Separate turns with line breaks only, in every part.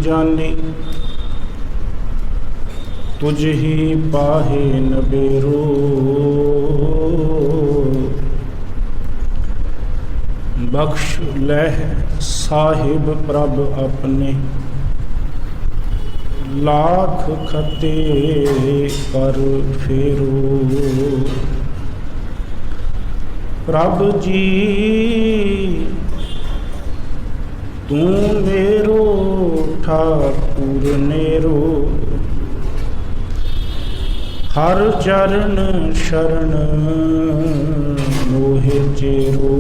जानी, तुझ ही पाहे नबेरो। बख्श लह साहिब प्रभ अपने, लाख खते कर फेरो। प्रभ जी तू मेरो ठाकुर नेरो, हर चरण शरण मोहे चेरो।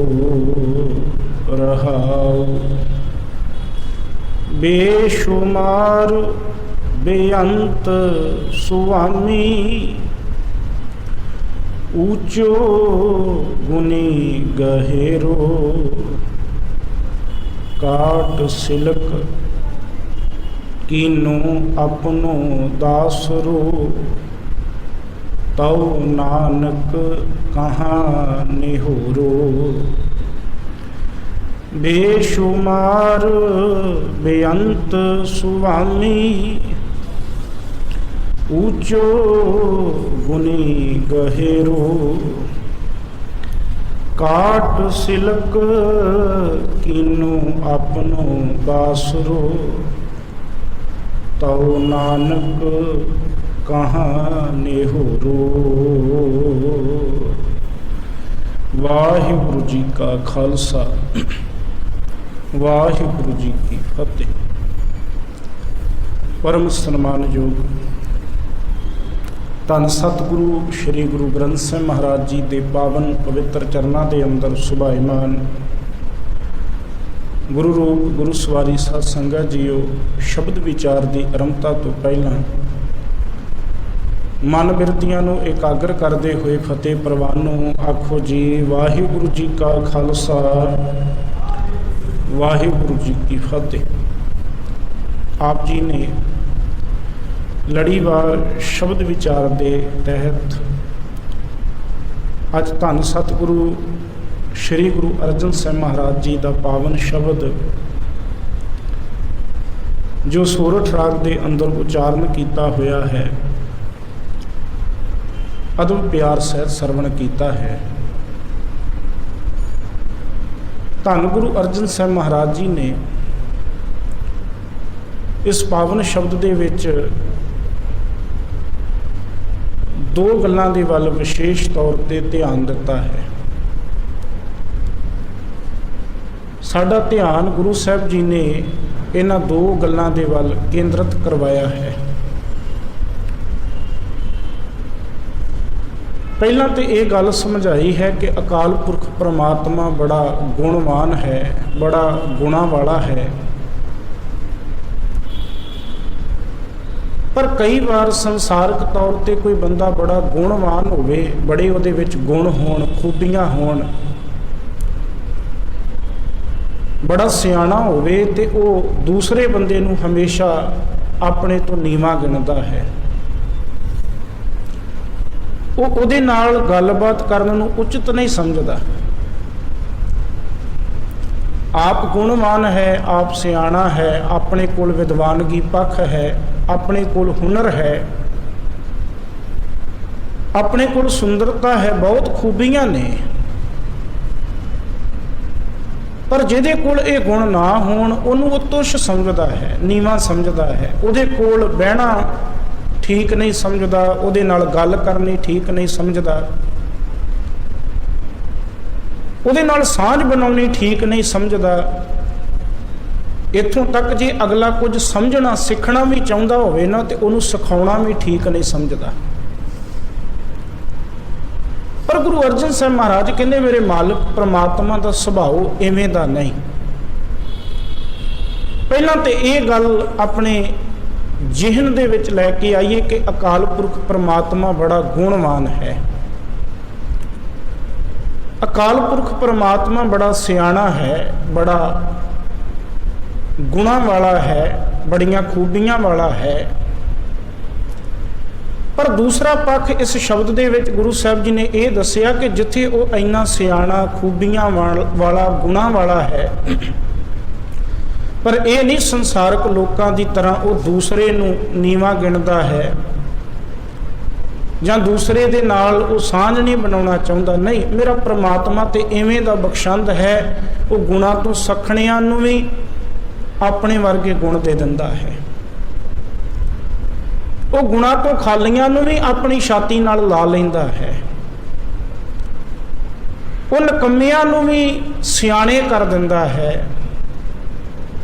रहाओ बेशुमार बेअंत सुआमी, ऊंचो गुनी गहेरो। काट सिलक कीनो अपनो दासरो, तौ नानक कहाँ निहोरो। बेशुमार बेअंत सुआमी, ऊंचो गुनी गहेरो। काट सिलक कीनो अपनो दासरो, तौ नानक कहाँ निहोरो। वाहिगुरु जी का खालसा, वाहिगुरु जी की फतेह। परम सन्मानयोग धन सतगुरु श्री गुरु ग्रंथ साहिब महाराज जी के पावन पवित्र चरणों के अंदर सुभाईमान गुरु रूप गुरु सवारी साध संगत जीओ, शब्द विचार की आरंभता तो पहला मन बिरतियां नूं एकाग्र करते हुए फतेह प्रवान आखो जी। वाहिगुरु जी का खालसा, वाहिगुरु जी की फतेह। आप जी ने लड़ीवार शब्द विचार के तहत अज धन सतगुरु श्री गुरु अर्जन साहिब महाराज जी का पावन शब्द जो सोरठ राग के अंदर उचारण किया होया है, अदब प्यार सहित सरवण किया है। धन गुरु अर्जन साहिब महाराज जी ने इस पावन शब्द के विच दो गल्लां दे वल विशेष तौर पर ध्यान दिता है। साडा ध्यान गुरु साहब जी ने इन्हां दो गल्लां दे वल केंद्रित करवाया है। पहला तो ये गल समझाई है कि अकाल पुरख परमात्मा बड़ा गुणवान है, बड़ा गुणा वाला है। पर कई बार संसारिक तौर पर कोई बंदा बड़ा गुणवान होवे, बड़े उहदे विच गुण होण, खूबियां होण, बड़ा सियाणा होवे ते वो दूसरे बंदे नूं हमेशा अपने तो नीवा गिणदा है। वो उहदे नाल गलबात करन नूं उचित नहीं समझदा। आप गुणवान है, आप सियाणा है, अपने कोल विद्वानगी पक्ष है, अपने कोल हुनर है, अपने कोल सुंदरता है, बहुत खूबियां ने। पर जिहदे कोल ये गुण ना होण उहनूं वो तुच्छ समझदा है, नीवा समझदा है। उहदे कोल बहना ठीक नहीं समझदा, उहदे नाल गल करनी ठीक नहीं समझदा, उहदे नाल सांझ बनाउणी ठीक नहीं समझदा। इत्थों तक जे अगला कुछ समझना सीखना भी चाहुंदा होवे ना ते उहनूं सिखाउणा भी ठीक नहीं समझदा। पर गुरु अर्जन साहिब महाराज कहंदे मेरे मालिक परमात्मा का सुभाव इवें दा नहीं। पहलां ते ये गल अपने जिहन दे विच लैके आइए कि अकाल पुरख परमात्मा बड़ा गुणवान है, अकाल पुरख परमात्मा बड़ा सियाणा है, बड़ा गुणा वाला है, बड़ियां खूबियां वाला है। पर दूसरा पक्ष इस शब्द दे विच गुरु साहब जी ने यह दसिया कि जिथे वो इन्ना सियाणा खूबियां वाला गुणा वाला है, पर यह नहीं संसारक लोगों की तरह वो दूसरे नूं नीवा गिणदा है ਜਾਂ दूसरे दे नाल वो सांझ नहीं बनाना चाहता। नहीं, मेरा परमात्मा तो इवें दा बख्शंद है, वो गुणा तो सखणियां नूं भी अपने वर्गे गुण दे दिंदा है, वो गुणा तो खालियां नूं भी अपनी छाती नाल ला लैंदा है, वो नकम्मियां नूं भी सियाणे कर दिंदा है,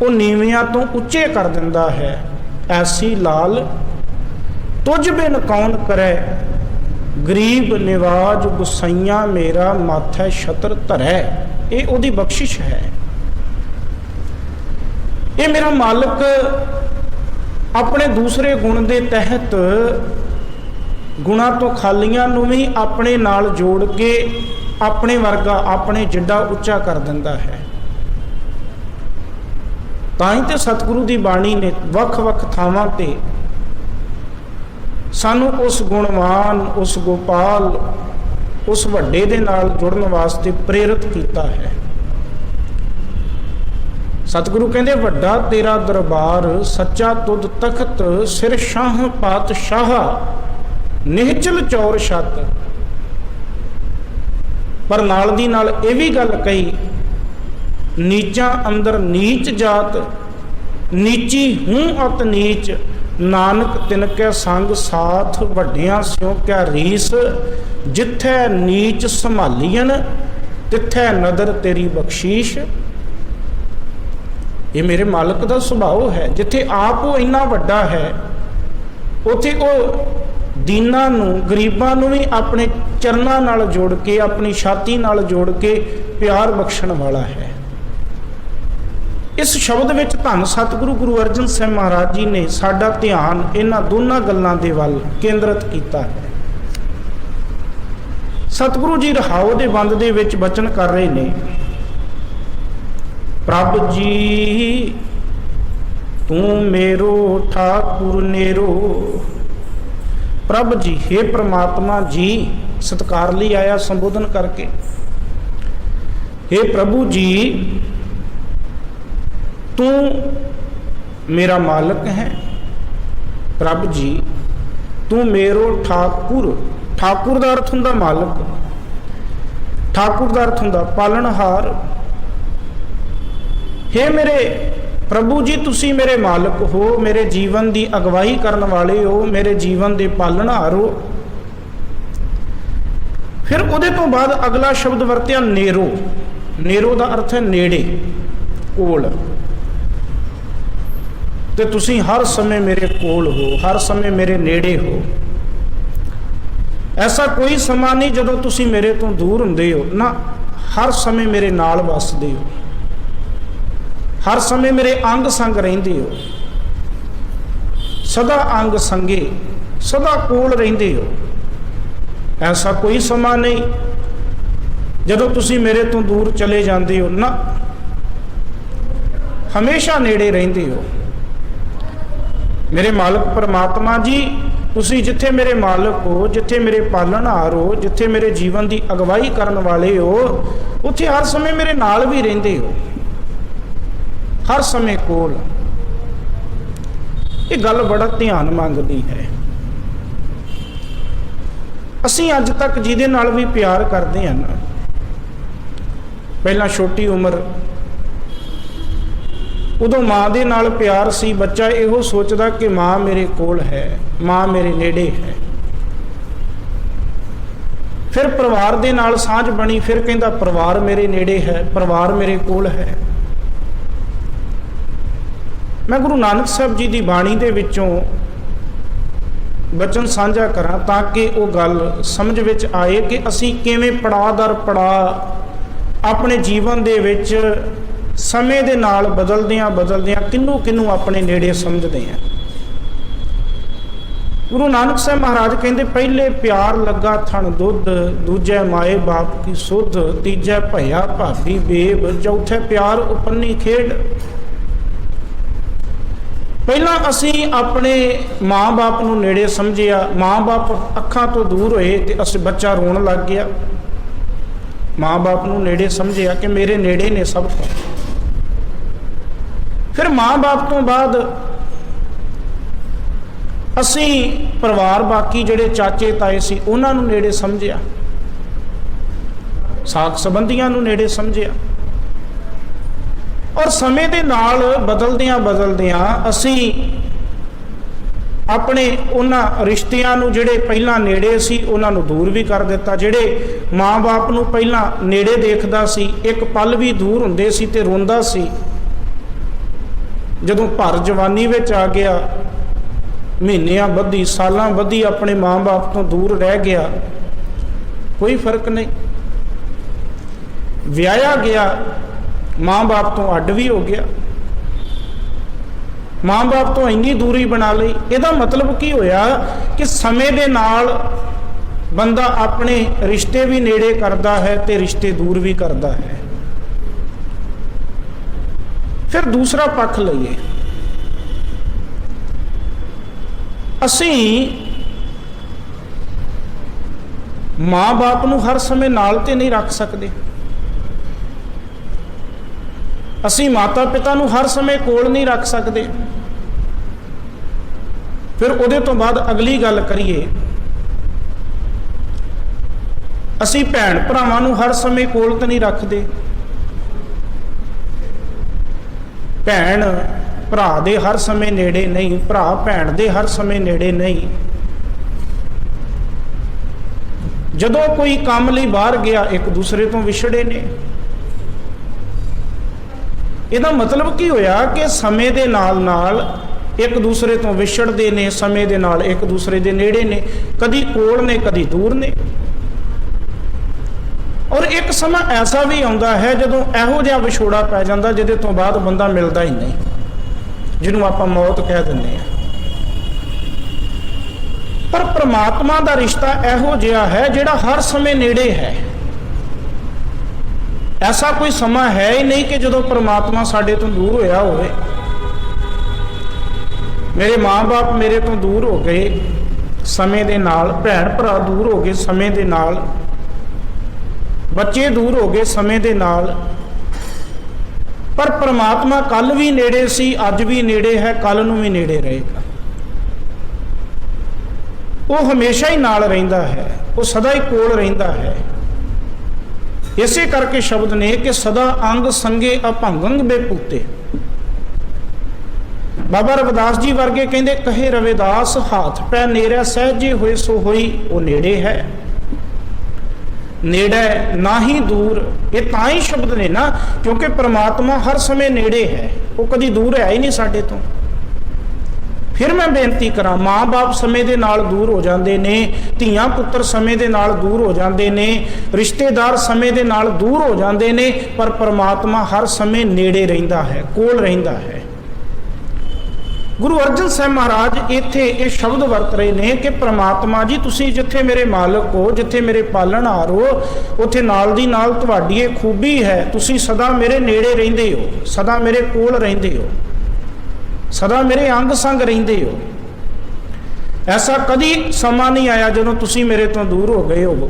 वो नीवियां तो उच्चे कर दिंदा है। ऐसी लाल तुझ बिन कौन करे, गरीब निवाज गुसाइया मेरा माथे छत्र धरै। ये ओदी बख्शिश है। ये मेरा मालिक अपने दूसरे गुण के तहत गुणा तो खालियां नूं भी अपने नाल जोड़ के अपने वर्गा अपने जिड्डा उच्चा कर दिंदा है। तां ते सतगुरु की बाणी ने वख-वख थावां ते सानू उस गुणवान, उस गोपाल, उस वड्डे दे नाल जुड़न वास्ते प्रेरित किया है। सतगुरु कहते वड्डा तेरा दरबार, सच्चा तुद तख्त, सिर शाह पातशाह, निहचल चौर छत। पर नाल दी नाल ये भी गल कही, नीचा अंदर नीच जात, नीची हूँ अत नीच, नानक तिनकै संग साथ, वड्डियां स्यों कै रीस, जिथे नीच संभालियन तिथे नदर तेरी बख्शीश। ये मेरे मालिक का सुभाव है, जिथे आप वो इन्ना वड्डा है उथे वो दीनां नूं गरीबां नूं भी अपने चरनां नाल जोड़ के, अपनी छाती नाल जोड़ के प्यार बख्शण वाला है। इस शब्द विच धन सतगुरु गुरु अर्जन साहिब महाराज जी ने साडा ध्यान इन्हां दोनों गल्लां दे वल केंद्रित कीता है। सतगुरु जी रहाओ दे बंद दे विच बचन कर रहे ने, प्रभ जी तू मेरो ठाकुर नेरो। प्रभ जी, हे परमात्मा जी, सत्कार लई आया संबोधन करके, हे प्रभु जी तू मेरा मालिक है। प्रभ जी तू मेरो ठाकुर। ठाकुर का अर्थ हुंदा मालिक, ठाकुर का अर्थ हुंदा पालनहार। हे मेरे प्रभु जी, तुसी मेरे मालिक हो, मेरे जीवन की अगवाई करने वाले हो, मेरे जीवन के पालनहार हो। फिर उहदे तो बाद अगला शब्द वरत्या नेरो। नेरो का अर्थ है नेड़े, कोल। तो तुसी हर समय मेरे कोल हो, हर समय मेरे नेड़े हो। ऐसा कोई समा नहीं जदों तुसी मेरे तो दूर हुंदे हो ना, हर समय मेरे नाल वसदे हो, हर समय मेरे अंग संग रहिंदे हो, सदा अंग संगे, सदा कोल रहिंदे हो। ऐसा कोई समा नहीं जदों तुसी मेरे तो दूर चले जाते हो ना, हमेशा नेड़े रहिंदे हो। मेरे मालिक परमात्मा जी, तुसी जिथे मेरे मालिक हो, जिथे मेरे पालनहार हो, जिथे मेरे जीवन की अगवाई करने वाले हो, उत्थे हर समय मेरे नाल भी रहिंदे हो, हर समय कोल। ये गल बड़ा ध्यान मंगदी है। असी अज तक जिहदे नाल भी प्यार करते हैं ना, पहला छोटी उम्र उदों माँ दे नाल प्यार सी, बच्चा इहो सोचदा कि माँ मेरे कोल है, माँ मेरे नेड़े है। फिर परिवार दे नाल सांझ बनी, फिर कहंदा परिवार मेरे नेड़े है, परिवार मेरे कोल है। मैं गुरु नानक साहब जी की बाणी दे विचों बचन साझा करा ताकि वो गल समझ विच आए कि असी किवें पड़ा दर पड़ा अपने जीवन दे विच समय दे नाल बदलदियां किन्नू किन्नू अपने नेड़े समझते हैं। गुरु नानक साहब महाराज कहते पहले प्यार लगा थण दुध, दूजे माए बाप की सुध, तीजे भया भाभी बेब, चौथे प्यार उपन्नी खेड। पहला असी अपने माँ बाप नूं नेड़े समझिया, माँ बाप अखां तो दूर होए ते अस बच्चा रोण लग गया। माँ बाप नूं नेड़े समझिया कि मेरे नेड़े ने सब कुछ। फिर माँ बाप तो बाद असी परिवार बाकी जिहड़े चाचे ताए सी उन्हां नूं नेड़े समझिया, साक संबंधियां नूं नेड़े समझिया। और समय दे नाल बदलदियां बदलदियां असी अपने उन्हां रिश्तियां नूं जिहड़े पहिलां नेड़े सी उन्हां नूं दूर भी कर दिता। जिहड़े माँ बाप नूं पहिलां नेड़े देखदा सी, एक पल भी दूर हुंदे सी ते रोंदा सी, जदों भर जवानी विच आ गया, महीनियां बधी सालां बधी अपने माँ बाप तो दूर रह गया, कोई फर्क नहीं। विआहया गया, माँ बाप तो अड भी हो गया, माँ बाप तो इन्नी दूरी बना ली। इहदा मतलब की होया कि समय दे नाल बंदा अपने रिश्ते भी नेड़े करता है ते रिश्ते दूर भी करता है। फिर दूसरा पक्ष लईए, असी माँ बाप नूं हर समय नाल ते नहीं रख सकते, असी माता पिता नूं हर समय कोल नहीं रख सकते। फिर उहदे तो बाद अगली गल करिए, असी भैण भरावां नूं हर समय कोल तो नहीं रखते, भैण भरा दे हर समय नेड़े नहीं, भरा भैण दे हर समय नेड़े नहीं। जदों कोई काम लई बाहर गया एक दूसरे तो विछड़े ने। ਇਹਦਾ मतलब की होया कि समय दे नाल नाल एक दूसरे तो विछड़ते ने, समय दे नाल एक दूसरे दे नेड़े ने, कदी कोल ने कदी दूर ने। और एक समा ऐसा भी आउंदा है जदों इहो जिहा विछोड़ा पै जांदा जिहदे तो बाद बंदा मिलदा ही नहीं, जिन्हों आपां मौत कह दिंदे आ। पर परमात्मा दा रिश्ता इहो जिहा है जिहड़ा हर समय नेड़े है। ऐसा कोई समा है ही नहीं कि जदों परमात्मा साडे तो दूर होया होवे। मेरे माँ बाप मेरे तो दूर हो गए समय दे नाल, भैण भरा दूर हो गए समय दे नाल, बच्चे दूर हो गए समय दे नाल, पर परमात्मा कल भी नेड़े सी, अज भी नेड़े है, कल नूं भी नेड़े रहेगा। वो हमेशा ही नाल रहिंदा है, वो सदा ही कोल रहिंदा है। इसे करके शब्द ने कि सदा अंग संगे अभंगंग बेपूते। बाबा रविदास जी वर्गे कहते कहे रविदास हाथ पै नेड़े सहजे होए सो होई, वो नेड़े है, नेड़े ना ही दूर। ये तां ही शब्द ने ना, क्योंकि परमात्मा हर समय नेड़े है, वो कभी दूर है ही नहीं साडे तो। फिर मैं बेनती करा, माँ बाप समय दे नाल दूर हो जाते ने, धीआं पुत्र समय दे नाल दूर हो जाते ने, रिश्तेदार समय दे नाल दूर हो जाते ने, पर परमात्मा हर समय नेड़े रहिंदा है, कोल रहिंदा है। गुरु अर्जन साहब महाराज इत्थे ये शब्द वरत रहे ने कि परमात्मा जी तुसी जिथे मेरे मालक हो, जिथे मेरे पालनहार हो, उत्थे नाल दी नाल तुहाडी ये खूबी है, तुसी सदा मेरे नेड़े रहिंदे हो, सदा मेरे कोल रहिंदे हो, सदा मेरे अंग संग रहिंदे हो। ऐसा कदी समा नहीं आया जदों तुसी मेरे तो दूर हो गए हो।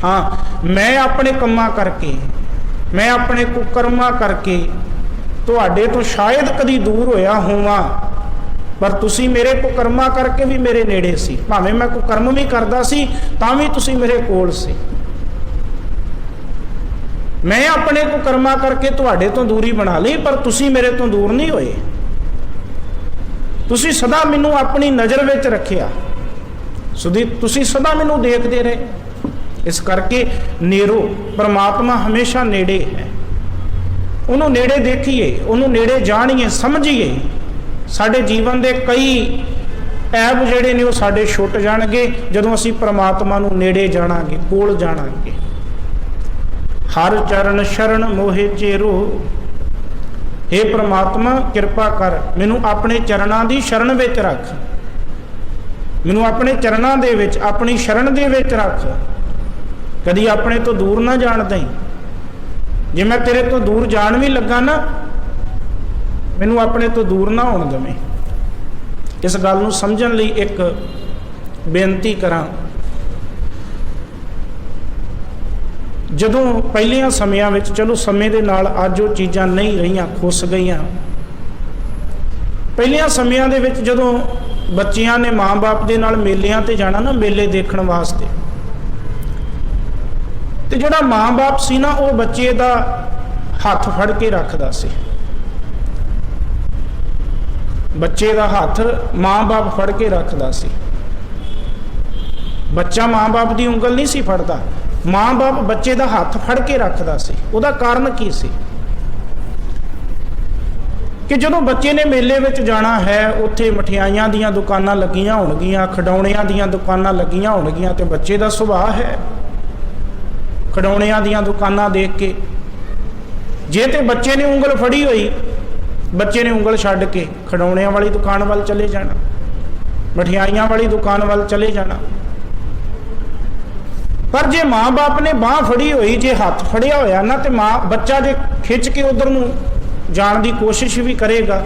हाँ, मैं अपने कम्मां करके, मैं अपने कुकर्मां करके तुहाडे तो शायद कदी दूर होया होवां, पर तुसी मेरे कुकर्मां करके भी मेरे नेड़े सी। भावें मैं कुकर्म भी करदा सी तां भी तुसी मेरे कोल सी। मैं अपने कुकर्मां करके तुहाडे तो दूरी बना ली, पर तुसी मेरे तो दूर नहीं होए। तुसी सदा मैनू अपनी नज़र विच रखिया, तुसी सदा मैनू देखते रहे। इस करके नेड़ो परमात्मा हमेशा नेड़े है। उन्होंने नेड़े देखिए, उन्होंने नेड़े जानिए, समझिए। साडे जीवन के कई ऐब जिहड़े ने वो साडे छुट जाणगे जदों असीं परमात्मा नूं नेड़े जाणांगे, कोल जाणांगे। हर चरण शरण मोहे चेरो, हे परमात्मा किरपा कर मैनू अपने चरणों की शरण विच रख, मैनू अपने चरणों दे विच, अपनी शरण दे विच रख। कदी अपने तो दूर ना जाण दई। जे मैं तेरे तो दूर जान भी लगा ना, मैनू अपने तो दूर ना होण देवें। इस गल नूं समझण लई एक बेनती करां। जदों पहलियां समयां विच, चलो समय दे नाल अज वो चीज़ां नहीं रहियां, खुस गईयां, ਪਹਿਲਿਆਂ ਸਮਿਆਂ ਦੇ ਵਿੱਚ ਜਦੋਂ ਬੱਚਿਆਂ ਨੇ ਮਾਂ-ਬਾਪ ਦੇ ਨਾਲ ਮੇਲਿਆਂ ਤੇ ਜਾਣਾ ਨਾ, ਮੇਲੇ ਦੇਖਣ ਵਾਸਤੇ, ਤੇ ਜਿਹੜਾ ਮਾਂ-ਬਾਪ ਸੀ ਨਾ, ਉਹ ਬੱਚੇ ਦਾ ਹੱਥ ਫੜ ਕੇ ਰੱਖਦਾ ਸੀ। ਬੱਚੇ ਦਾ ਹੱਥ ਮਾਂ-ਬਾਪ ਫੜ ਕੇ ਰੱਖਦਾ ਸੀ। ਬੱਚਾ ਮਾਂ-ਬਾਪ ਦੀ ਉਂਗਲ ਨਹੀਂ ਸੀ ਫੜਦਾ, ਮਾਂ-ਬਾਪ ਬੱਚੇ ਦਾ ਹੱਥ ਫੜ ਕੇ ਰੱਖਦਾ ਸੀ। ਉਹਦਾ ਕਾਰਨ ਕੀ ਸੀ ਕਿ ਜਦੋਂ ਬੱਚੇ ਨੇ ਮੇਲੇ ਵਿੱਚ ਜਾਣਾ ਹੈ, ਉੱਥੇ ਮਠਿਆਈਆਂ ਦੀਆਂ ਦੁਕਾਨਾਂ ਲੱਗੀਆਂ ਹੋਣਗੀਆਂ, ਖਿਡੌਣਿਆਂ ਦੀਆਂ ਦੁਕਾਨਾਂ ਲੱਗੀਆਂ ਹੋਣਗੀਆਂ, ਤੇ ਬੱਚੇ ਦਾ ਸੁਭਾਅ ਹੈ ਖਿਡੌਣਿਆਂ ਦੀਆਂ ਦੁਕਾਨਾਂ ਦੇਖ ਕੇ, ਜੇ ਤੇ ਬੱਚੇ ਨੇ ਉਂਗਲ ਫੜੀ ਹੋਈ, ਬੱਚੇ ਨੇ ਉਂਗਲ ਛੱਡ ਕੇ ਖਿਡੌਣਿਆਂ ਵਾਲੀ ਦੁਕਾਨ ਵੱਲ ਚਲੇ ਜਾਣਾ, ਮਠਿਆਈਆਂ ਵਾਲੀ ਦੁਕਾਨ ਵੱਲ ਚਲੇ ਜਾਣਾ। ਪਰ ਜੇ ਮਾਂ-ਬਾਪ ਨੇ ਬਾਂਹ ਫੜੀ ਹੋਈ, ਜੇ ਹੱਥ ਫੜਿਆ ਹੋਇਆ ਨਾ, ਤੇ ਬੱਚਾ ਜੇ ਖਿੱਚ ਕੇ ਉਧਰ ਨੂੰ ਜਾਣ ਦੀ ਕੋਸ਼ਿਸ਼ ਵੀ ਕਰੇਗਾ,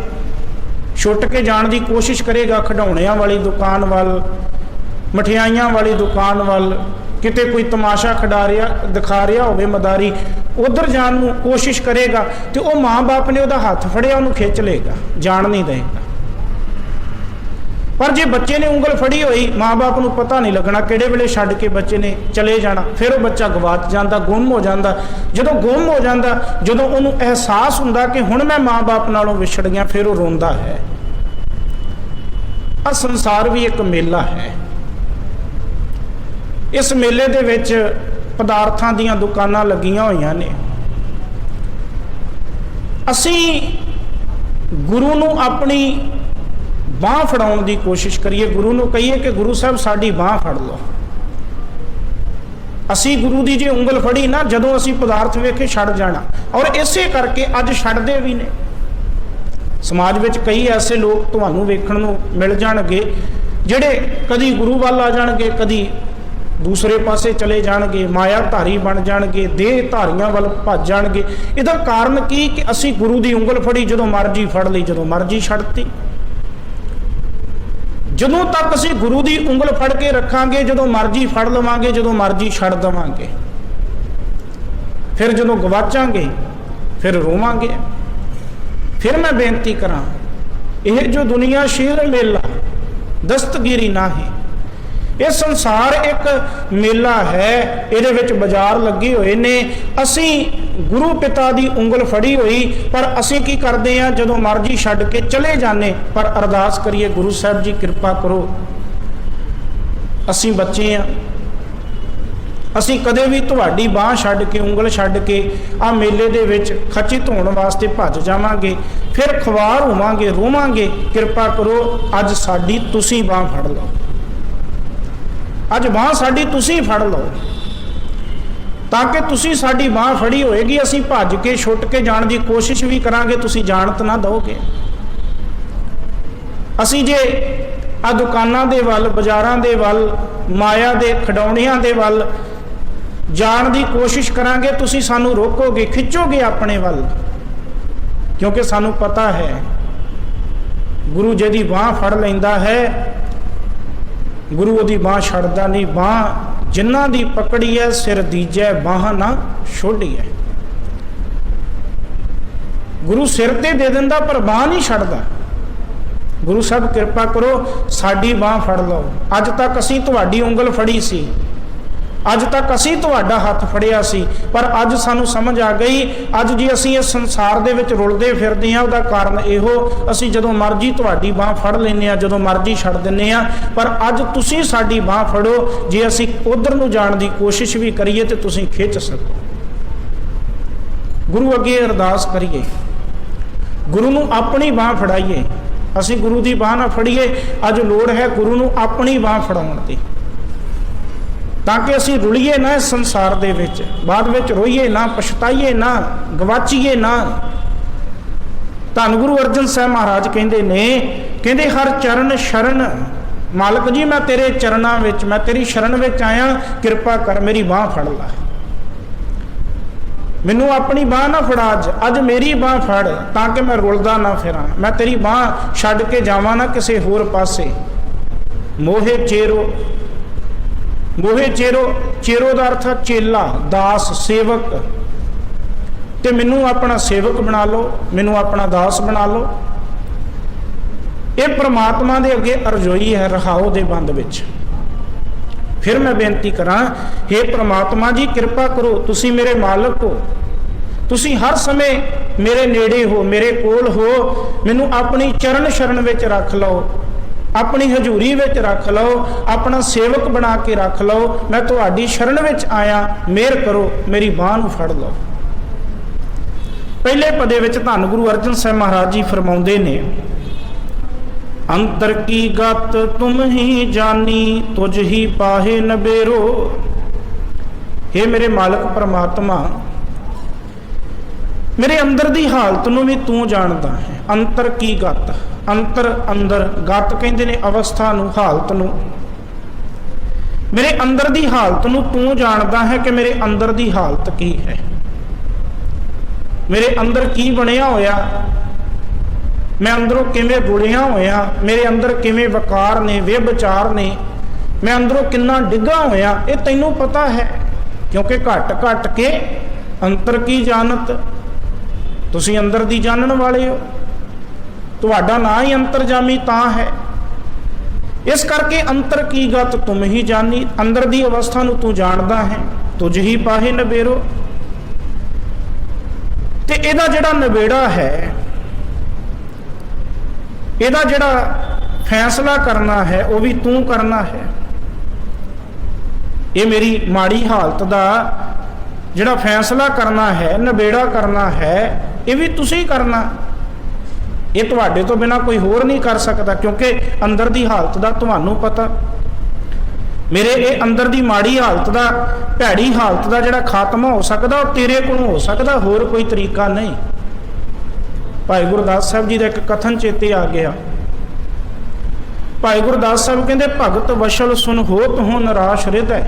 ਛੁੱਟ ਕੇ ਜਾਣ ਦੀ ਕੋਸ਼ਿਸ਼ ਕਰੇਗਾ ਖਿਡੌਣਿਆਂ ਵਾਲੀ ਦੁਕਾਨ ਵੱਲ, ਮਠਿਆਈਆਂ ਵਾਲੀ ਦੁਕਾਨ ਵੱਲ, ਕਿਤੇ ਕੋਈ ਤਮਾਸ਼ਾ ਦਿਖਾ ਰਿਹਾ ਹੋਵੇ ਮਦਾਰੀ, ਉਧਰ ਜਾਣ ਨੂੰ ਕੋਸ਼ਿਸ਼ ਕਰੇਗਾ, ਤੇ ਉਹ ਮਾਂ-ਬਾਪ ਨੇ ਉਹਦਾ ਹੱਥ ਫੜਿਆ, ਉਹਨੂੰ ਖਿੱਚ ਲਏਗਾ, ਜਾਣ ਨਹੀਂ ਦੇਗਾ। ਪਰ ਜੇ ਬੱਚੇ ਨੇ ਉਂਗਲ ਫੜੀ ਹੋਈ, ਮਾਂ-ਬਾਪ ਨੂੰ ਪਤਾ ਨਹੀਂ ਲੱਗਣਾ ਕਿਹੜੇ ਵੇਲੇ ਛੱਡ ਕੇ ਬੱਚੇ ਨੇ ਚਲੇ ਜਾਣਾ। ਫਿਰ ਉਹ ਬੱਚਾ ਗਵਾਚ ਜਾਂਦਾ, ਗੁੰਮ ਹੋ ਜਾਂਦਾ। ਜਦੋਂ ਗੁੰਮ ਹੋ ਜਾਂਦਾ, ਜਦੋਂ ਉਹਨੂੰ ਅਹਿਸਾਸ ਹੁੰਦਾ ਕਿ ਹੁਣ ਮੈਂ ਮਾਂ-ਬਾਪ ਨਾਲੋਂ ਵਿਛੜ ਗਿਆ, ਫਿਰ ਉਹ ਰੋਂਦਾ ਹੈ। ਆਹ ਸੰਸਾਰ ਵੀ ਇੱਕ ਮੇਲਾ ਹੈ। ਇਸ ਮੇਲੇ ਦੇ ਵਿੱਚ ਪਦਾਰਥਾਂ ਦੀਆਂ ਦੁਕਾਨਾਂ ਲੱਗੀਆਂ ਹੋਈਆਂ ਨੇ। ਅਸੀਂ ਗੁਰੂ ਨੂੰ ਆਪਣੀ ਬਾਂਹ ਫੜਾਉਣ ਦੀ ਕੋਸ਼ਿਸ਼ ਕਰੀਏ, ਗੁਰੂ ਨੂੰ ਕਹੀਏ ਕਿ ਗੁਰੂ ਸਾਹਿਬ ਸਾਡੀ ਬਾਂਹ ਫੜ ਲਓ। ਅਸੀਂ ਗੁਰੂ ਦੀ ਜੇ ਉਂਗਲ ਫੜੀ ਨਾ, ਜਦੋਂ ਅਸੀਂ ਪਦਾਰਥ ਵੇਖੇ ਛੱਡ ਜਾਣਾ। ਔਰ ਇਸੇ ਕਰਕੇ ਅੱਜ ਛੱਡਦੇ ਵੀ ਨੇ। ਸਮਾਜ ਵਿੱਚ ਕਈ ਐਸੇ ਲੋਕ ਤੁਹਾਨੂੰ ਵੇਖਣ ਨੂੰ ਮਿਲ ਜਾਣਗੇ ਜਿਹੜੇ ਕਦੀ ਗੁਰੂ ਵੱਲ ਆ ਜਾਣਗੇ, ਕਦੀ ਦੂਸਰੇ ਪਾਸੇ ਚਲੇ ਜਾਣਗੇ, ਮਾਇਆ ਧਾਰੀ ਬਣ ਜਾਣਗੇ, ਦੇਹ ਧਾਰੀਆਂ ਵੱਲ ਭੱਜ ਜਾਣਗੇ। ਇਹਦਾ ਕਾਰਨ ਕੀ ਕਿ ਅਸੀਂ ਗੁਰੂ ਦੀ ਉਂਗਲ ਫੜੀ, ਜਦੋਂ ਮਰਜੀ ਫੜ ਲਈ, ਜਦੋਂ ਮਰਜੀ ਛੱਡਤੀ। ਜਦੋਂ ਤੱਕ ਅਸੀਂ ਗੁਰੂ ਦੀ ਉਂਗਲ ਫੜ ਕੇ ਰੱਖਾਂਗੇ, ਜਦੋਂ ਮਰਜੀ ਫੜ ਲਵਾਂਗੇ, ਜਦੋਂ ਮਰਜੀ ਛੱਡ ਦੇਵਾਂਗੇ। ਫਿਰ ਜਦੋਂ ਗਵਾਚਾਂਗੇ, ਫਿਰ ਰੋਵਾਂਗੇ। ਫਿਰ ਮੈਂ ਬੇਨਤੀ ਕਰਾਂ, ਇਹ ਜੋ ਦੁਨੀਆ ਸ਼ੇਰ ਮੇਲਾ ਦਸਤਗੀਰੀ ਨਾ ਹੈ। ਇਹ ਸੰਸਾਰ ਇੱਕ ਮੇਲਾ ਹੈ, ਇਹਦੇ ਵਿੱਚ ਬਾਜ਼ਾਰ ਲੱਗੇ ਹੋਏ ਨੇ। ਅਸੀਂ ਗੁਰੂ ਪਿਤਾ ਦੀ ਉਂਗਲ ਫੜੀ ਹੋਈ, ਪਰ ਅਸੀਂ ਕੀ ਕਰਦੇ ਹਾਂ, ਜਦੋਂ ਮਰਜ਼ੀ ਛੱਡ ਕੇ ਚਲੇ ਜਾਂਦੇ। ਪਰ ਅਰਦਾਸ ਕਰੀਏ, ਗੁਰੂ ਸਾਹਿਬ ਜੀ ਕਿਰਪਾ ਕਰੋ, ਅਸੀਂ ਬੱਚੇ ਹਾਂ, ਅਸੀਂ ਕਦੇ ਵੀ ਤੁਹਾਡੀ ਬਾਂਹ ਛੱਡ ਕੇ, ਉਂਗਲ ਛੱਡ ਕੇ ਆਹ ਮੇਲੇ ਦੇ ਵਿੱਚ ਖਚਿਤ ਹੋਣ ਵਾਸਤੇ ਭੱਜ ਜਾਵਾਂਗੇ, ਫਿਰ ਖਵਾਰ ਹੋਵਾਂਗੇ, ਰੋਵਾਂਗੇ। ਕਿਰਪਾ ਕਰੋ, ਅੱਜ ਸਾਡੀ ਤੁਸੀਂ ਬਾਂਹ ਫੜ ਲਓ, ਅੱਜ ਬਾਂਹ ਸਾਡੀ ਤੁਸੀਂ ਫੜ ਲਓ, ਤਾਂ ਕਿ ਤੁਸੀਂ ਸਾਡੀ ਬਾਂਹ ਫੜੀ ਹੋਏਗੀ, ਅਸੀਂ ਭੱਜ ਕੇ ਛੁੱਟ ਕੇ ਜਾਣ ਦੀ ਕੋਸ਼ਿਸ਼ ਵੀ ਕਰਾਂਗੇ, ਤੁਸੀਂ ਜਾਣਤ ਨਾ ਦਿਓਗੇ। ਅਸੀਂ ਜੇ ਆ ਦੁਕਾਨਾਂ ਦੇ ਵੱਲ, ਬਾਜ਼ਾਰਾਂ ਦੇ ਵੱਲ, ਮਾਇਆ ਦੇ ਖਿਡੌਣਿਆਂ ਦੇ ਵੱਲ ਜਾਣ ਦੀ ਕੋਸ਼ਿਸ਼ ਕਰਾਂਗੇ, ਤੁਸੀਂ ਸਾਨੂੰ ਰੋਕੋਗੇ, ਖਿੱਚੋਗੇ ਆਪਣੇ ਵੱਲ, ਕਿਉਂਕਿ ਸਾਨੂੰ ਪਤਾ ਹੈ ਗੁਰੂ ਜਿਹਦੀ ਬਾਂਹ ਫੜ ਲੈਂਦਾ ਹੈ, ਗੁਰੂ ਉਹਦੀ ਬਾਂਹ ਛੱਡਦਾ ਨਹੀਂ। ਬਾਂਹ ਜਿਨ੍ਹਾਂ ਦੀ ਪਕੜੀ ਹੈ, ਸਿਰ ਦੀਜੈ ਬਾਂਹ ਨਾ ਛੋੜੀਐ। ਗੁਰੂ ਸਿਰ ਤੇ ਦੇ ਦਿੰਦਾ, ਪਰ ਬਾਂਹ ਨਹੀਂ ਛੱਡਦਾ। ਗੁਰੂ ਸਾਹਿਬ ਕਿਰਪਾ ਕਰੋ, ਸਾਡੀ ਬਾਂਹ ਫੜ ਲਓ। ਅੱਜ ਤੱਕ ਅਸੀਂ ਤੁਹਾਡੀ ਉਂਗਲ ਫੜੀ ਸੀ, ਅੱਜ ਤੱਕ ਅਸੀਂ ਤੁਹਾਡਾ ਹੱਥ ਫੜਿਆ ਸੀ, ਪਰ ਅੱਜ ਸਾਨੂੰ ਸਮਝ ਆ ਗਈ, ਅੱਜ ਜੇ ਅਸੀਂ ਇਸ ਸੰਸਾਰ ਦੇ ਵਿੱਚ ਰੁਲਦੇ ਫਿਰਦੇ ਹਾਂ, ਉਹਦਾ ਕਾਰਨ ਇਹੋ, ਅਸੀਂ ਜਦੋਂ ਮਰਜ਼ੀ ਤੁਹਾਡੀ ਬਾਂਹ ਫੜ ਲੈਂਦੇ ਹਾਂ, ਜਦੋਂ ਮਰਜ਼ੀ ਛੱਡ ਦਿੰਦੇ ਹਾਂ। ਪਰ ਅੱਜ ਤੁਸੀਂ ਸਾਡੀ ਬਾਂਹ ਫੜੋ, ਜੇ ਅਸੀਂ ਉਧਰ ਨੂੰ ਜਾਣ ਦੀ ਕੋਸ਼ਿਸ਼ ਵੀ ਕਰੀਏ ਤੇ ਤੁਸੀਂ ਖਿੱਚ ਸਕੋ। ਗੁਰੂ ਅੱਗੇ ਅਰਦਾਸ ਕਰੀਏ, ਗੁਰੂ ਨੂੰ ਆਪਣੀ ਬਾਂਹ ਫੜਾਈਏ। ਅਸੀਂ ਗੁਰੂ ਦੀ ਬਾਂਹ ਨਾ ਫੜੀਏ, ਅੱਜ ਲੋੜ ਹੈ ਗੁਰੂ ਨੂੰ ਆਪਣੀ ਬਾਂਹ ਫੜਾਉਣ ਦੀ, ਤਾਂ ਕਿ ਅਸੀਂ ਰੁਲੀਏ ਨਾ ਇਸ ਸੰਸਾਰ ਦੇ ਵਿੱਚ, ਬਾਅਦ ਵਿੱਚ ਰੋਈਏ ਨਾ, ਪਛਤਾਈਏ ਨਾ, ਗਵਾਚੀਏ ਨਾ। ਧੰਨ ਗੁਰੂ ਅਰਜਨ ਸਾਹਿਬ ਮਹਾਰਾਜ ਕਹਿੰਦੇ ਨੇ, ਕਹਿੰਦੇ ਹਰ ਚਰਨ ਸ਼ਰਨ, ਮਾਲਕ ਜੀ ਮੈਂ ਤੇਰੇ ਚਰਨਾਂ ਵਿੱਚ, ਮੈਂ ਤੇਰੀ ਸ਼ਰਨ ਵਿੱਚ ਆਇਆ, ਕਿਰਪਾ ਕਰ ਮੇਰੀ ਬਾਂਹ ਫੜ ਲੈ, ਮੈਨੂੰ ਆਪਣੀ ਬਾਂਹ ਨਾ ਫੜਾ, ਅੱਜ ਮੇਰੀ ਬਾਂਹ ਫੜ, ਤਾਂ ਕਿ ਮੈਂ ਰੁਲਦਾ ਨਾ ਫਿਰਾਂ, ਮੈਂ ਤੇਰੀ ਬਾਂਹ ਛੱਡ ਕੇ ਜਾਵਾਂ ਨਾ ਕਿਸੇ ਹੋਰ ਪਾਸੇ। ਮੋਹੇ ਚੇਰੋ, ਮੋਹੇ ਚੇਰੋ, ਚੇਰੋ ਦਾ ਅਰਥ ਚੇਲਾ, ਦਾਸ, ਸੇਵਕ, ਤੇ ਮੈਨੂੰ ਆਪਣਾ ਸੇਵਕ ਬਣਾ ਲਓ, ਮੈਨੂੰ ਆਪਣਾ ਦਾਸ ਬਣਾ ਲਓ। ये परमात्मा दे अगे अरजोई है रहाओ दे बंद विच। फिर मैं बेनती करा, हे परमात्मा जी कृपा करो, तुसी मेरे मालक हो, तुसी हर समय मेरे नेड़े हो, मेरे कोल हो, मैनू अपनी चरण शरण विच रख लो, अपनी हजूरी विच रख लो, अपना सेवक बना के रख लो, मैं तुहाडी शरण विच आया, मेहर करो, मेरी बांह नूं फड़ लो। पहले पदे विच धन गुरु अर्जन साहिब महाराज जी फरमाउंदे ने, अंतर की गत तुम ही जानी, तुझ ही पाहे नबेरो। हे मेरे मालक परमात्मा, मेरे अंदर दी हालत नूं भी तू जानदा है। अंतर की गत, अंतर अंदर, गत कहंदे ने अवस्था नूं, हालत नूं। मेरे अंदर दी हालत नूं तू जानदा है कि मेरे अंदर दी हालत की है, मेरे अंदर की बनिया होया, मैं अंदरों किवें गुड़िया होया, मेरे अंदर किवें वकार ने, व्यभिचार ने, मैं अंदरों किन्ना डिग्गा होया, ये तैनूं पता है, क्योंकि घट घट के अंतर की जानत, तुसीं अंदर दी जानन वाले हो, तुहाडा नाम ही अंतरजामी तां है। इस करके अंतर की गत तुम ही जानी, अंदर दी अवस्था नूं तू जानदा है, तुझ ही पाहे नबेरो। ते इहदा जिहड़ा नबेड़ा है, इहदा जिहड़ा फैसला करना है, वो भी तू करना है। ये मेरी माड़ी हालत दा जिहड़ा फैसला करना है, नबेड़ा करना है, ये भी तुसीं करना। ये तुहाडे तो बिना कोई होर नहीं कर सकता, क्योंकि अंदर दी हालत दा तुहानूं पता। मेरे ये अंदर दी माड़ी हालत दा, भैड़ी हालत दा जिहड़ा खात्मा हो सकदा, वो तेरे कोलों हो सकदा, होर कोई तरीका नहीं। भाई गुरदास साहब जी का एक कथन चेते आ गया। भाई गुरदास साहब कहते, भगत वशल सुन होत हो निराश हृदय।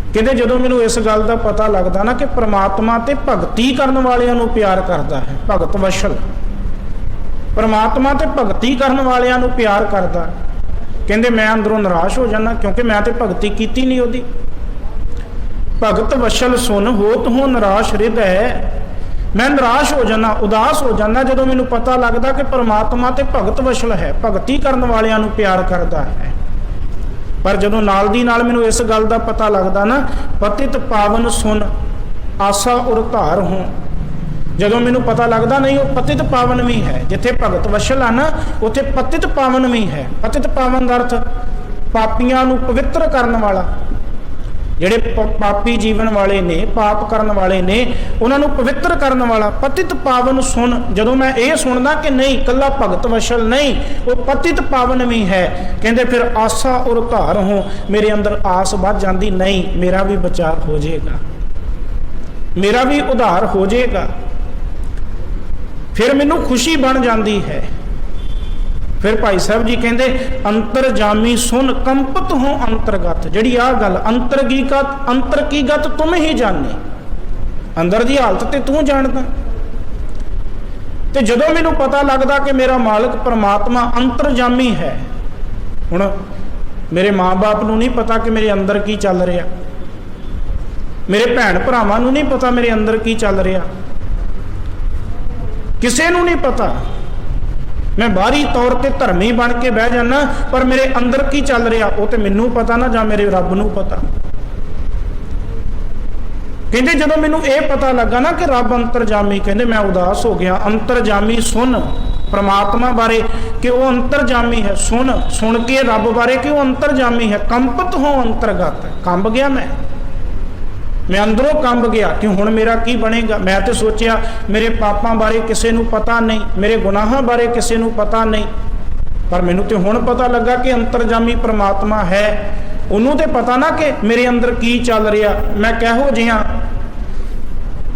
कहते जदों मैनूं इस गल का पता लगता ना कि परमात्मा ते भगती करन वालियां नूं प्यार करता है, भगत वशल परमात्मा ते भगती करन वालियां नूं प्यार करता, कहते मैं अंदरों निराश हो जाना, क्योंकि मैं तो भगती कीती नहीं उहदी। भगत वशल सुन होत हो निराश हृदय, मैं निराश हो जाना, उदास हो जाना जदों मैनूं पता लगता कि परमात्मा ते भगत वशल है, भगती करन वालियां नूं प्यार करता है। पर जदों नाल दी नाल मैनूं इस गल का पता लगता ना, पतित पावन सुन आसा उर धार हों, जदों मैनूं पता लगता नहीं वो पतित पावन भी है, जिथे भगत वशल आ ना उत्थे पतित पावन भी है। पतित पावन का अर्थ पापियां नूं पवित्र करन वाला, ਜਿਹੜੇ पापी जीवन वाले ने, पाप करन वाले ने, उन्होंने पवित्र करन वाला। पतित पावन सुन, जदों मैं ये सुनदा कि नहीं कला भगत वशल नहीं, वो पतित पावन भी है, कहते फिर आसा और धार हो, मेरे अंदर आस बढ़ जाती, नहीं मेरा भी बचाव हो जाएगा, मेरा भी उद्धार हो जाएगा, फिर मैनू खुशी बन जाती है। फिर भाई साहब जी कहते अंतरजामी सुन कंपत हो अंतरगत, जिहड़ी आ गल अंतर की गत तुम ही जाने, अंदर की हालत ते तू जानदा। ते जदों मैनू पता लगता कि मेरा मालिक परमात्मा अंतरजामी है, हुण मेरे माँ बाप नूं नहीं पता कि मेरे अंदर की चल रहा, मेरे भैन भरावां नूं नहीं पता मेरे अंदर की चल रहा, किसी नूं नहीं पता। मैं बाहरी तौर पर धर्मी बन के बह जाना, पर मेरे अंदर की चल रहा वो तो मैनू पता ना, जां मेरे रब नूं पता। कहते जदों मैनू ये पता लगा ना कि रब अंतरजामी, कहते मैं उदास हो गया। अंतरजामी सुन परमात्मा बारे कि वह अंतरजामी है, सुन के रब बारे कि वह अंतरजामी है। कंपत हो अंतरगत, कंब गया मैं अंदरों कंब गया कि हुण मेरा की बनेगा। मैं तो सोचिया मेरे पापां बारे किसी नूं पता नहीं, मेरे गुनाहां बारे किसी नूं पता नहीं, पर मैनूं तो हुण पता लगा कि अंतरजामी परमात्मा है, उन्हों तो पता ना कि मेरे अंदर की चल रहा, मैं किहो जिहा,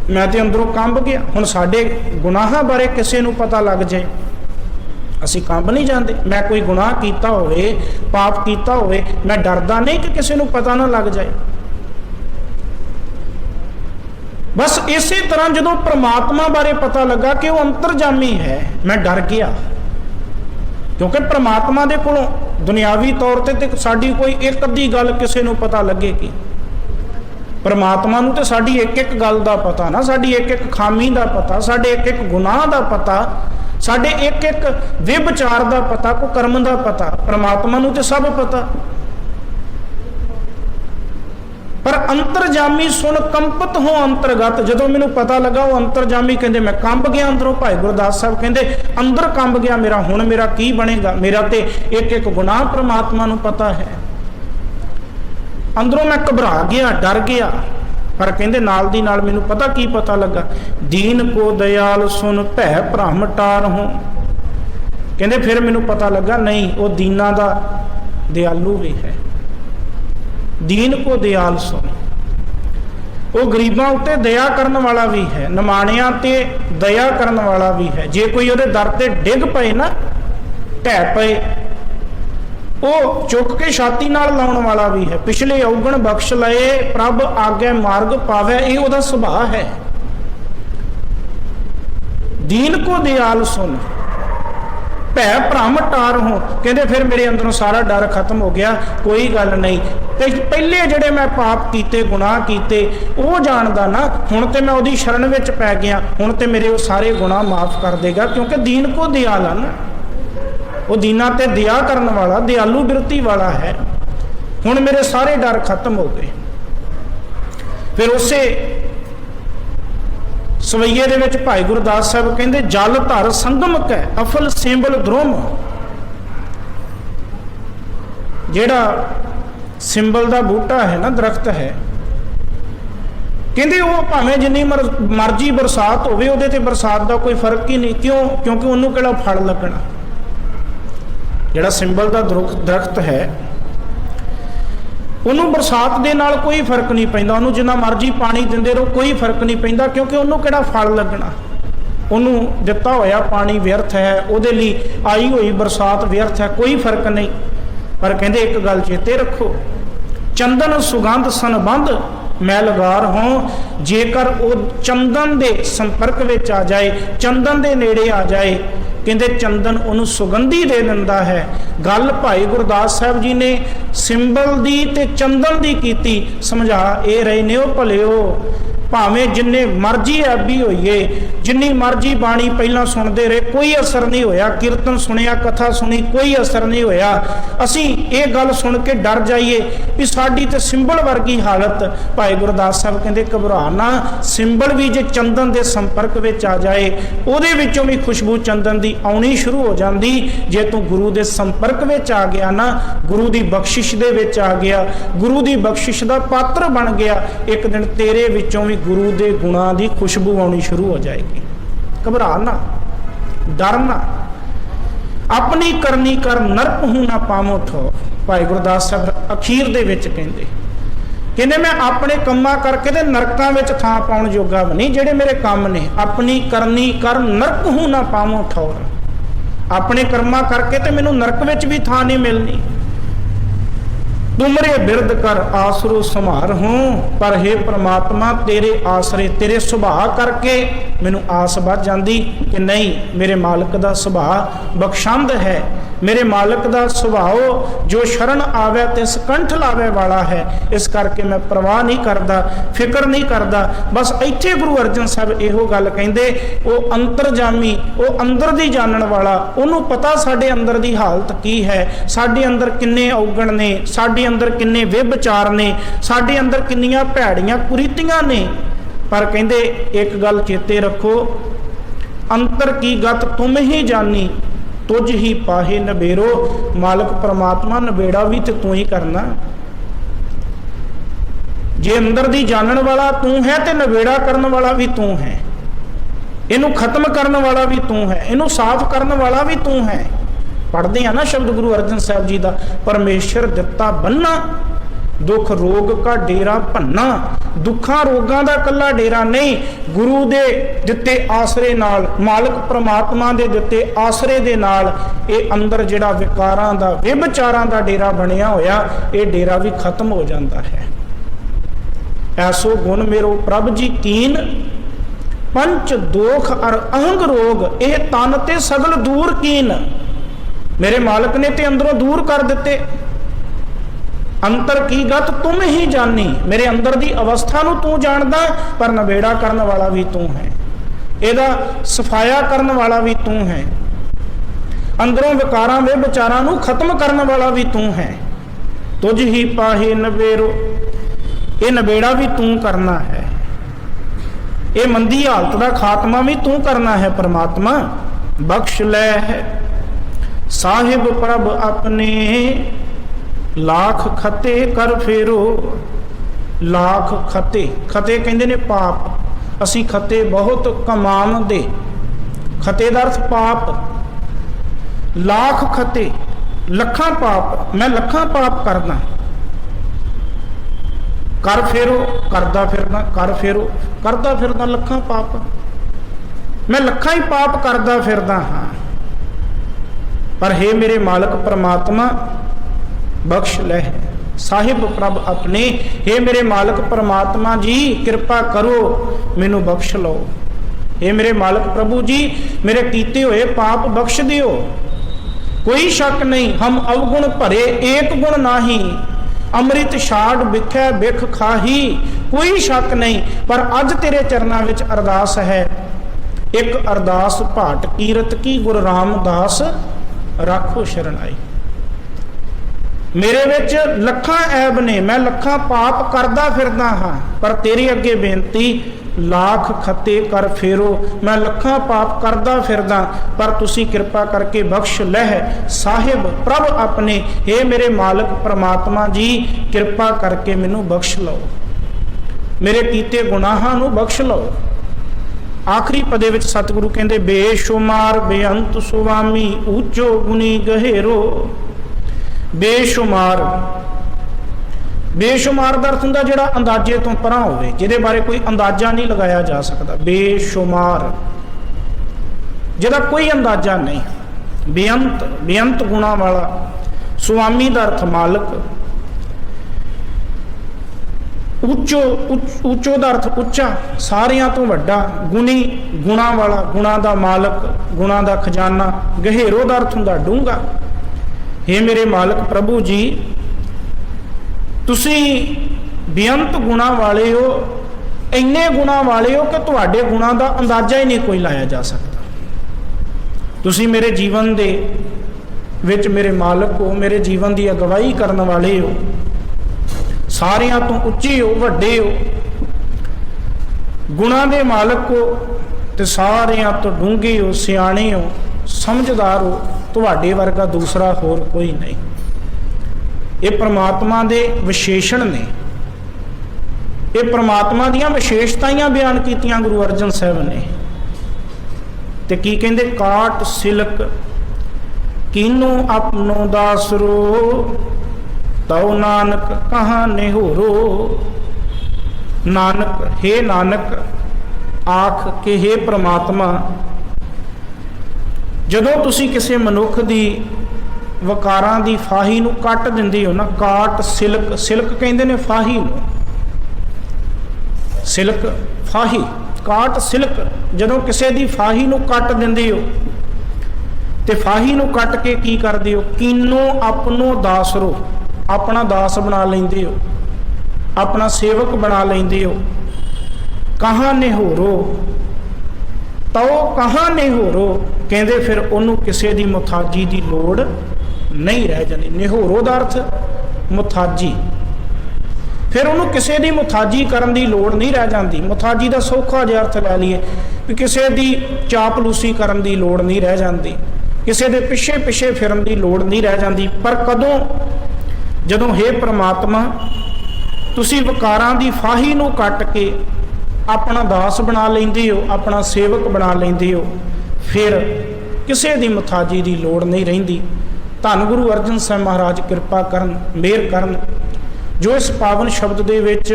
मैं तो अंदरों कंब गया। हुण साडे गुनाहां बारे किसी नूं पता लग जाए, असीं कंब नहीं जाते। मैं कोई गुनाह कीता होवे, पाप कीता होवे, मैं डरदा नहीं कि किसी नूं पता ना लग जाए। बस इसी तरह जो परमात्मा बारे पता लगा कि वह अंतरजामी है, मैं डर गया, क्योंकि परमात्मा दे कोलों दुनियावी तौर पर साडी कोई एक अद्धी गल किसी नूं पता लगेगी। परमात्मा नूं ते साडी एक एक गल दा पता ना, साडी एक एक खामी दा पता, साडे एक एक गुनाह दा पता, साडे एक एक विचार का पता, को कर्म का पता, परमात्मा नूं ते सब पता। पर अंतरजामी सुन कंपत हो अंतरगत, जदों मैनू पता लगा वो अंतरजामी कहते मैं कंब गया अंदरों। भाई गुरदास साहब कहते अंदर कंब गया मेरा, हुण मेरा की बनेगा, मेरा ते एक एक गुनाह परमात्मा नूं पता है। अंदरों मैं घबरा गया, डर गया, पर कहते नाल दी नाल मैनू पता की पता लगा, दीन को दयाल सुन भै भ्रम टार हो। कहते फिर मैनू पता लगा नहीं वो दीना दा दयालु भी है। दीन को दयाल सुन, वो गरीबां उत्ते दया करन वाला भी है, निमाणियां ते दया करन वाला भी है। जे कोई उहदे दर ते डिग पए ना, ढह पए, वो चुक के छाती नाल लाउण वाला भी है। पिछले औगण बख्श लए प्रभ आगे मार्ग पावे, ये उहदा सुभाव है। दीन को दयाल सुन भै भ्रम टार हो। कहते फिर मेरे अंदरों सारा डर खत्म हो गया, कोई गल नहीं। ते पहले जिहड़े मैं पाप कीते, गुनाह कीते, वो जानदा ना, हुण ते मैं उहदी शरण विच पै गया, हुण ते मेरे वो सारे गुनाह माफ कर देगा, क्योंकि दीन को दयाल है ना, वो दीना ते दया करन वाला, दयालु बिरती वाला है। हुण मेरे सारे डर खत्म हो गए। फिर उसे सवैये दे विच भाई गुरदास साहब कहते जल धर संगम कै अफल सिंबल द्रोम। जेड़ा सिंबल दा बूटा है ना, दरख्त है, कहते वो भावें जिन्नी मर्जी बरसात होवे उहदे ते बरसात दा कोई फर्क ही नहीं। क्यों? क्योंकि उन्होंने किहड़ा फल लगना। जेड़ा सिंबल दा दरख्त है उन्होंने बरसात दे नाल कोई फर्क नहीं पैंदा, उन्होंने जिन्ना मर्जी पानी दिंदे रहो कोई फर्क नहीं पैंदा, क्योंकि उन्होंने किहड़ा फल लगना। उन्होंने दिता होया पानी व्यर्थ है, उहदे लई आई हुई बरसात व्यर्थ है, कोई फर्क नहीं। पर कहंदे एक गल चेते रखो, चंदन सुगंध संबंध मैलगार हो। जेकर वो चंदन दे संपर्क विच आ जाए, चंदन दे नेड़े आ जाए, कहते चंदन उन्होंने सुगंधी दे दिंदा है। गल भाई गुरदास साहब जी ने सिंबल दी ते चंदन दी कीती, समझा ये रहे ने भलिओ। भावें जिन्ने मर्जी ऐबी होइए, जिन्नी मर्जी बाणी पहला सुनते रहे, कोई असर नहीं होया। कीर्तन सुनिया, कथा सुनी, कोई असर नहीं होया। असी ये गल सुन के डर जाइए भी साडी ते सिंबल वर्गी हालत। भाई गुरदास साहब कहते घबरा ना, सिंबल भी जे चंदन के संपर्क विच आ जाए, उहदे विचों भी खुशबू चंदन की आउणी शुरू हो जाती। जे तू गुरु के संपर्क विच आ गया ना, गुरु की बख्शिश दे विच आ गया, गुरु की बख्शिश का पात्र बन गया, एक दिन तेरे विचों भी गुरु के गुणों की खुशबू आनी शुरू हो जाएगी। घबरा ना, डर ना, अपनी करनी कर नरक हूं ना पावो ठोर। भाई गुरदास साहब अखीर दे विच कहंदे मैं अपने कम्मा करके ते नरकां विच थां पाउण जोगा भी नहीं। जेड़े मेरे काम ने अपनी करनी कर नरक हूं ना पावो ठोर। अपने कर्मा करके ते मैनूं नरक विच भी थां नहीं मिलनी। तुमरे बिरद कर आसरू संभार हूं, पर हे परमात्मा तेरे आसरे, तेरे सुभाव करके मैनू आस बच जाती कि नहीं मेरे मालिक का सुभाव बख्शंद है, मेरे मालिक का सुभाव जो शरण आवे ते कंठ लावे वाला है। इस करके मैं परवाह नहीं करता, फिक्र नहीं करता। बस इत्थे गुरु अर्जन साहब इहो गल कहंदे, वो अंतरजामी, वो अंदर दी जानन वाला, उन्होंने पता साडे अंदर दी हालत की है, साडे अंदर किन्ने औगण ने, साडे अंदर किन्ने विचार ने, साडे अंदर किन्नियां भैड़ियां कुरीतियां ने। पर कहंदे एक गल चेते रखो, अंतर की गत तुम ही जानी, तुझ ही पाहे नबेरो। मालिक परमात्मा नबेड़ा भी तो तू ही करना। जे अंदर दी जानन वाला तू है तो नबेड़ा करने वाला भी तू है, इनू खत्म करने वाला भी तू है, इनू साफ करने वाला भी तू है। पढ़ते हैं ना शब्द गुरु अर्जन साहब जी का, परमेश्वर दिता बन्ना, दुख रोग का डेरा भन्ना। दुखा रोगां दा कल्ला डेरा नहीं, गुरु दे दिते आसरे नाल, मालिक परमात्मा दे दिते आसरे दे नाल ये अंदर जिहड़ा विकारां दा, विचारां दा डेरा बनिया होया, ये डेरा भी खत्म हो जाता है। ऐसो गुण मेरो प्रभ जी कीन, पंच दोख और अहंग रोग, ये तन ते सगल दूर कीन। मेरे मालिक ने ते अंदरों दूर कर दिते। अंतर की गत तुम ही जानी, मेरे अंदर दी अवस्था नू तू जानदा, पर नबेड़ा करने वाला भी तू है। ਇਹਦਾ ਸਫਾਇਆ ਕਰਨ ਵਾਲਾ ਵੀ ਤੂੰ ਹੈ, ਅੰਦਰੋਂ ਵਿਕਾਰਾਂ ਦੇ ਵਿਚਾਰਾਂ ਨੂੰ ਖਤਮ ਕਰਨ ਵਾਲਾ ਵੀ ਤੂੰ ਹੈ। ਤੁਝ ਹੀ ਪਾਹੇ ਨਵੇਰੋ, ਇਹ ਨਵੇੜਾ ਵੀ ਤੂੰ ਕਰਨਾ ਹੈ, ਇਹ ਮੰਦੀ ਹਾਲਤ ਦਾ ਖਾਤਮਾ ਵੀ ਤੂੰ ਕਰਨਾ ਹੈ। परमात्मा ਬਖਸ਼ ਲੈ ਹੈ ਸਾਹਿਬ ਪ੍ਰਭ ਆਪਣੇ, लाख खते कर फेरो। लाख खते, खते कहते ने पाप, असी खते बहुत कमाण दे, खते का अर्थ पाप। लाख खते लखा पाप, मैं लखा पाप करदा, कर फेरो करदा फिरदा, कर फेरो करदा फिरदा लखा पाप, मैं लखा ही पाप करदा फिरदा हाँ। पर हे मेरे मालक परमात्मा बख्श ले साहिब प्रभ अपने, हे मेरे मालक परमात्मा जी कृपा करो मैनू बख्श लो। हे मेरे मालक प्रभु जी मेरे कीते हुए पाप बख्श दियो। कोई शक नहीं हम अवगुण भरे एक गुण नाही, अमृत छाड़ बिखै बिख खाही। कोई शक नहीं, पर अज तेरे चरना विच अरदास है, एक अरदास भाट कीरत की गुरु रामदास राखो शरणाई। मेरे विच लखां ऐब ने, मैं लखां पाप करदा फिरदा हाँ, पर तेरे अगे बेनती लाख खते कर फेरो। मैं लखां पाप करदा फिरदा, पर तुसी कृपा करके बख्श लह साहिब प्रभ अपने। हे मेरे मालक परमात्मा जी कृपा करके मैनू बख्श लो, मेरे कीते गुनाहां नू बख्श लो। आखिरी पदे विच सतगुरु कहंदे बेशुमार बेअंत सुवामी ऊंचो गुनी गहेरो। बेशुमार, बेशुमार का अर्थ हुंदा जिहड़ा अंदाजे तो परां होवे, जिहदे बारे कोई अंदाजा नहीं लगाया जा सकता। बेशुमार जिहदा कोई अंदाजा नहीं। बेअंत, बेअंत गुणा वाला। सुवामी का अर्थ मालक। उच्चो, उच्चो का अर्थ उच्चा, सारियां तो वड्डा। गुणी गुणा वाला, गुणा का मालक, गुणा का खजाना। गहेरो का अर्थ हुंदा डूंगा। हे मेरे मालक प्रभु जी तुसी बेअंत गुणा वाले हो, इन्ने गुणा वाले हो कि तुहाडे गुणा का अंदाजा ही नहीं कोई लाया जा सकता। तुसी मेरे जीवन दे विच मेरे मालक हो, मेरे जीवन की अगवाई करने वाले हो, सारियां तो उच्चे हो, वड्डे हो, गुणा दे मालक हो, ते सारियां तो डूंघे हो, सियाणे हो, समझदार हो। तुहाडे वर्गा दूसरा होर कोई नहीं। ये परमात्मा दे विशेषण ने, ये परमात्मा दीयां विशेषताइयां बयान कीतियां गुरु अर्जन साहब ने। ते की कहंदे काट सिलक कीनो अपनो दासरो, तौ नानक कहाँ नेहोरो। नानक, हे नानक आख के हे परमात्मा जदों तुसी किसी मनुख की वकारां की फाही नूं कट दिंदे हो ना, काट सिलक, सिलक कहंदे ने फाही नूं, सिलक फाही, काट सिलक। जदों किसी की फाही नूं कट दिंदे हो ते फाही नूं कट के की करदे हो, कीनो अपनो दासरो, अपना दास बना लैंदे हो, अपना सेवक बना लैंदे हो। कहाँ नेहोरो, तो कहाँ नेहोरो कहते फिर उन्होंने किसी की मुथाजी की लोड़ नहीं रह जाती। नेहोरो का अर्थ मुथाजी, फिर उन्होंने किसी की मुथाजी करने की लोड़ नहीं रह जाती। मुथाजी का सौखा जिहा अर्थ लै लीए कि किसी की चापलूसी करने की लोड़ नहीं रह जाती, किसी के पिछे पिछे फिरन की लोड़ नहीं रह जाती। पर कदों जदों हे परमात्मा तुसी वकारां की फाही नूं कट के अपना दास बना लेंदे हो, अपना सेवक बना लेंदे हो, फिर किसी की मुथाजी की लोड़ नहीं रहिंदी। धन गुरु अर्जन साहब महाराज कृपा करन, मेहर करन, जो इस पावन शब्द दे विच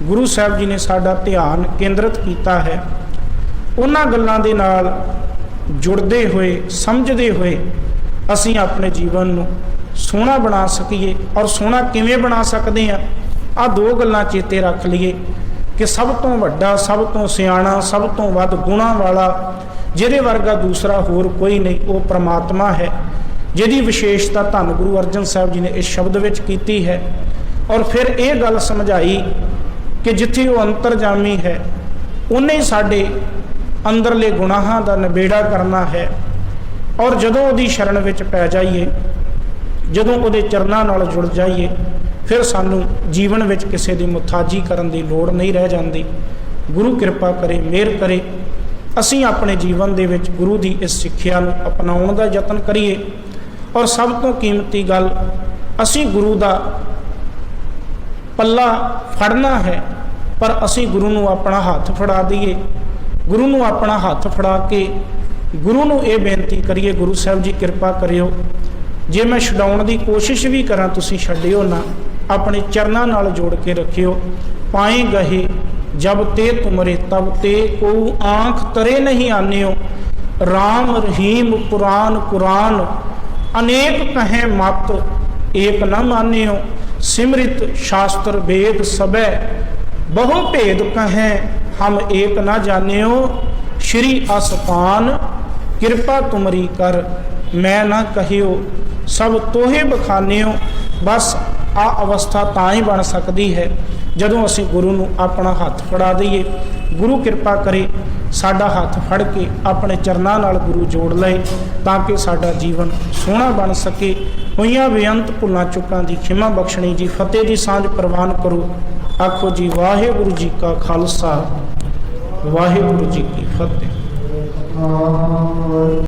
गुरु साहब जी ने साडा ध्यान केंद्रित किया है, उन्हां गल्लां दे नाल जुड़दे हुए समझदे हुए असीं अपने जीवन नूं सोहना बना सकीए। और सोहना किवें बना सकते हैं, आ दो गल्लां चेते रख लीए कि सब तो वड्डा, सब तो सियाणा, सब तो वध गुणा वाला, जिहदे वर्गा दूसरा होर कोई नहीं, वो परमात्मा है, जिहदी विशेषता धन गुरु अर्जन साहब जी ने इस शब्द विच कीती है। और फिर ये गल समझाई कि जिथे वो अंतरजामी है, उन्हें ही साडे ਅੰਦਰਲੇ ਗੁਨਾਹਾਂ ਦਾ ਨਿਬੇੜਾ ਕਰਨਾ ਹੈ। ਔਰ ਜਦੋਂ ਉਹਦੀ ਸ਼ਰਨ ਵਿੱਚ ਪੈ ਜਾਈਏ, ਜਦੋਂ ਉਹਦੇ ਚਰਨਾਂ ਨਾਲ ਜੁੜ ਜਾਈਏ, ਫਿਰ ਸਾਨੂੰ ਜੀਵਨ ਵਿੱਚ ਕਿਸੇ ਦੀ ਮੁਤਾਜੀ ਕਰਨ ਦੀ ਲੋੜ ਨਹੀਂ ਰਹਿ ਜਾਂਦੀ। ਗੁਰੂ ਕਿਰਪਾ ਕਰੇ, ਮਿਹਰ ਕਰੇ, ਅਸੀਂ ਆਪਣੇ ਜੀਵਨ ਦੇ ਵਿੱਚ ਗੁਰੂ ਦੀ ਇਸ ਸਿੱਖਿਆ ਨੂੰ ਅਪਣਾਉਣ ਦਾ ਯਤਨ ਕਰੀਏ। ਔਰ ਸਭ ਤੋਂ ਕੀਮਤੀ ਗੱਲ, ਅਸੀਂ ਗੁਰੂ ਦਾ ਪੱਲਾ ਫੜਨਾ ਹੈ, ਪਰ ਅਸੀਂ ਗੁਰੂ ਨੂੰ ਆਪਣਾ ਹੱਥ ਫੜਾ ਦਈਏ। ਗੁਰੂ ਨੂੰ ਆਪਣਾ ਹੱਥ ਫੜਾ ਕੇ ਗੁਰੂ ਨੂੰ ਇਹ ਬੇਨਤੀ ਕਰੀਏ, ਗੁਰੂ ਸਾਹਿਬ ਜੀ ਕਿਰਪਾ ਕਰਿਓ, ਜੇ ਮੈਂ ਛਡਾਉਣ ਦੀ ਕੋਸ਼ਿਸ਼ ਵੀ ਕਰਾਂ ਤੁਸੀਂ ਛੱਡਿਓ ਨਾ, ਆਪਣੇ ਚਰਨਾਂ ਨਾਲ ਜੋੜ ਕੇ ਰੱਖਿਓ। ਪਾਏ ਗਹੇ ਜਬ ਤੇ ਤੁਮਰੇ ਤਬ ਤੇ ਕੋ ਆਂਖ ਤਰੇ ਨਹੀਂ ਆਨਿਓ, ਰਾਮ ਰਹੀਮ ਪੁਰਾਨ ਕੁਰਾਨ अनेक कहें मत एक न मान्यो, सिमृत शास्त्र वेद सबे बहु भेद कहें हम एक न जान्यो, श्री असपान कृपा तुमरी कर मैं न कहियो, सब तोहे बखानियो। बस आ अवस्था ਤਾਂ ਹੀ ਬਣ ਸਕਦੀ ਹੈ ਜਦੋਂ ਅਸੀਂ ਗੁਰੂ ਨੂੰ ਆਪਣਾ ਹੱਥ ਫੜਾ ਦਈਏ। ਗੁਰੂ ਕਿਰਪਾ ਕਰੇ ਸਾਡਾ ਹੱਥ ਫੜ ਕੇ ਆਪਣੇ ਚਰਨਾਂ ਨਾਲ ਗੁਰੂ ਜੋੜ ਲਏ, ਤਾਂ ਕਿ ਸਾਡਾ ਜੀਵਨ ਸੋਹਣਾ ਬਣ ਸਕੇ। ਹੋਈਆਂ ਬੇਅੰਤ ਭੁੱਲਾਂ ਚੁੱਕਾਂ ਦੀ ਖਿਮਾ ਬਖਸ਼ਣੀ ਜੀ। ਫਤਿਹ ਦੀ ਸਾਂਝ ਪ੍ਰਵਾਨ ਕਰੋ। ਆਖੋ ਜੀ ਵਾਹਿਗੁਰੂ ਜੀ ਕਾ ਖਾਲਸਾ, ਵਾਹਿਗੁਰੂ ਜੀ ਕੀ ਫਤਿਹ।